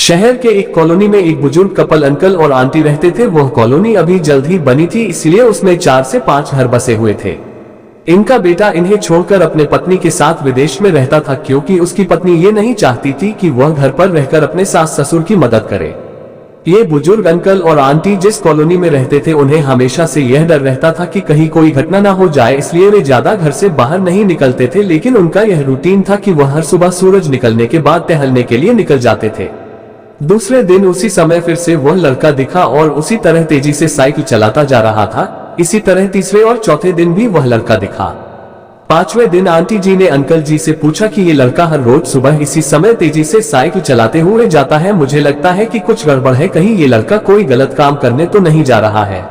शहर के एक कॉलोनी में एक बुजुर्ग कपल अंकल और आंटी रहते थे। वह कॉलोनी अभी जल्द ही बनी थी, इसलिए उसमें 4 से 5 घर बसे हुए थे। इनका बेटा इन्हें छोड़कर अपने पत्नी के साथ विदेश में रहता था, क्योंकि उसकी पत्नी ये नहीं चाहती थी कि वह घर पर रहकर अपने सास ससुर की मदद करे। ये बुजुर्ग अंकल और आंटी जिस कॉलोनी में रहते थे, उन्हें हमेशा से यह डर रहता था कि कहीं कोई घटना ना हो जाए, इसलिए वे ज्यादा घर से बाहर नहीं निकलते थे। लेकिन उनका यह रूटीन था कि वह हर सुबह सूरज निकलने के बाद टहलने के लिए निकल जाते थे। दूसरे दिन उसी समय फिर से वह लड़का दिखा और उसी तरह तेजी से साइकिल चलाता जा रहा था। इसी तरह तीसरे और चौथे दिन भी वह लड़का दिखा। 5वें दिन आंटी जी ने अंकल जी से पूछा कि ये लड़का हर रोज सुबह इसी समय तेजी से साइकिल चलाते हुए जाता है। मुझे लगता है कि कुछ गड़बड़ है, कहीं ये लड़का कोई गलत काम करने तो नहीं जा रहा है।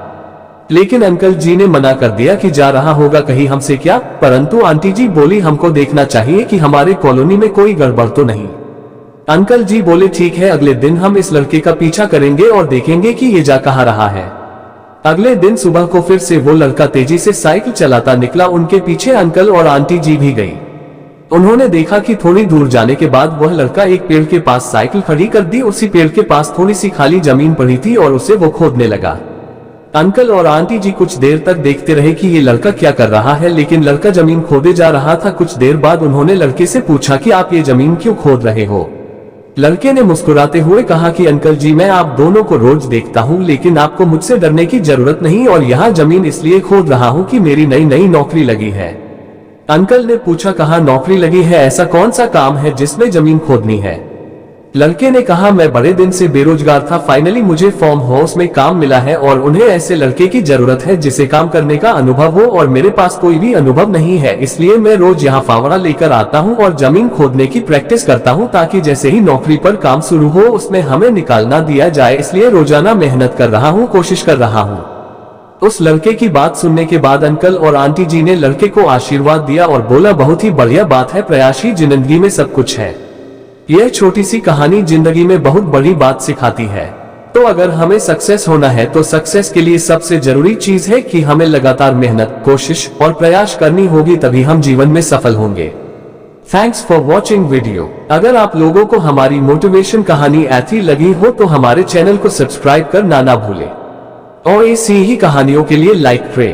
लेकिन अंकल जी ने मना कर दिया कि जा रहा होगा कहीं हमसे क्या। परंतु आंटी जी बोली, हमको देखना चाहिए कि हमारे कॉलोनी में कोई गड़बड़ तो नहीं। अंकल जी बोले, ठीक है, अगले दिन हम इस लड़के का पीछा करेंगे और देखेंगे कि ये जा कहाँ रहा है। अगले दिन सुबह को फिर से वो लड़का तेजी से साइकिल चलाता निकला। उनके पीछे अंकल और आंटी जी भी गई। उन्होंने देखा कि थोड़ी दूर जाने के बाद वह लड़का एक पेड़ के पास साइकिल खड़ी कर दी। उसी पेड़ के पास थोड़ी सी खाली जमीन पड़ी थी और उसे वो खोदने लगा। अंकल और आंटी जी कुछ देर तक देखते रहे कि ये लड़का क्या कर रहा है, लेकिन लड़का जमीन खोदे जा रहा था। कुछ देर बाद उन्होंने लड़के से पूछा कि आप ये जमीन क्यों खोद रहे हो। लड़के ने मुस्कुराते हुए कहा कि अंकल जी, मैं आप दोनों को रोज देखता हूँ, लेकिन आपको मुझसे डरने की जरूरत नहीं, और यहाँ जमीन इसलिए खोद रहा हूँ कि मेरी नई नौकरी लगी है। अंकल ने पूछा, कहाँ नौकरी लगी है, ऐसा कौन सा काम है जिसमें जमीन खोदनी है। लड़के ने कहा, मैं बड़े दिन से बेरोजगार था, फाइनली मुझे फार्म हाउस में काम मिला है और उन्हें ऐसे लड़के की जरूरत है जिसे काम करने का अनुभव हो, और मेरे पास कोई भी अनुभव नहीं है। इसलिए मैं रोज यहाँ फावड़ा लेकर आता हूँ और जमीन खोदने की प्रैक्टिस करता हूँ, ताकि जैसे ही नौकरी पर काम शुरू हो उसमें हमें निकाल ना दिया जाए। इसलिए रोजाना मेहनत कर रहा हूँ, कोशिश कर रहा हूँ। उस लड़के की बात सुनने के बाद अंकल और आंटी जी ने लड़के को आशीर्वाद दिया और बोला, बहुत ही बढ़िया बात है, प्रयास ही जिंदगी में सब कुछ है। यह छोटी सी कहानी जिंदगी में बहुत बड़ी बात सिखाती है। तो अगर हमें सक्सेस होना है तो सक्सेस के लिए सबसे जरूरी चीज है कि हमें लगातार मेहनत, कोशिश और प्रयास करनी होगी, तभी हम जीवन में सफल होंगे। Thanks for watching video. अगर आप लोगों को हमारी मोटिवेशन कहानी अच्छी लगी हो तो हमारे चैनल को सब्सक्राइब करना ना भूलें और ऐसी ही कहानियों के लिए लाइक करें।